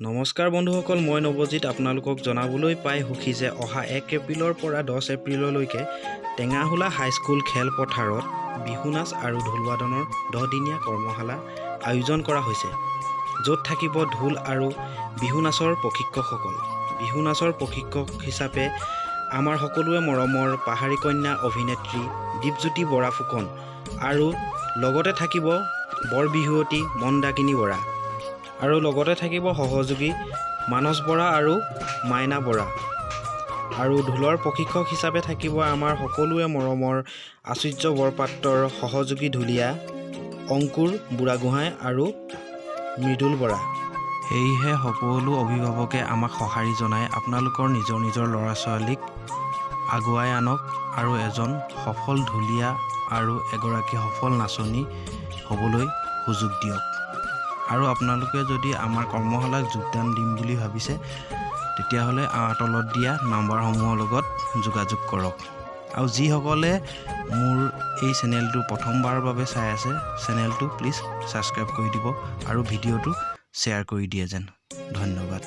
নমস্কাৰ বন্ধুসকল, মই নৱজিত আপোনালোকক জনাবলৈ পাই সুখী যে অহা 1 এপ্ৰিলৰ পৰা 10 এপ্ৰিললৈকে টেঙাহোলা হাইস্কুল খেলপথাৰত বিহু নাচ আৰু ঢোলবাদনৰ 10 দিনীয়া কৰ্মশালা আয়োজন কৰা হৈছে, য'ত থাকিব ঢোল আৰু বিহু নাচৰ প্ৰশিক্ষকসকল। বিহু নাচৰ প্ৰশিক্ষক হিচাপে আমাৰ সকলোৱে মৰমৰ পাহাৰী কন্যা অভিনেত্ৰী দীপজ্যোতি বৰা ফুকন আৰু লগতে থাকিব বৰ বিহুৱতী মন্দাকিনী বৰা আৰু লগতে থাকিব সহযোগী মানস বৰা আৰু মাইনা বৰা। আৰু ঢোলৰ প্ৰশিক্ষক হিচাপে থাকিব আমাৰ সকলোৱে মৰমৰ আচুৰ্য বৰপাত্ৰৰ সহযোগী ঢুলীয়া অংকুৰ বুঢ়াগোহাঁই আৰু মৃদুল বৰা। সেয়েহে সকলো অভিভাৱকে আমাক সঁহাৰি জনাই আপোনালোকৰ নিজৰ ল'ৰা ছোৱালীক আগুৱাই আনক আৰু এজন সফল ঢুলীয়া আৰু এগৰাকী সফল নাচনী হ'বলৈ সুযোগ দিয়ক। আৰু আপোনালোকে যদি আমাৰ কৰ্মশালাত যোগদান দিম বুলি ভাবিছে তেতিয়াহ'লে তলত দিয়া নাম্বাৰসমূহৰ লগত যোগাযোগ কৰক। আৰু যিসকলে মোৰ এই চেনেলটো প্ৰথমবাৰৰ বাবে চাই আছে, চেনেলটো প্লিজ ছাবস্ক্ৰাইব কৰি দিব আৰু ভিডিঅ'টো শ্বেয়াৰ কৰি দিয়ে যেন। ধন্যবাদ।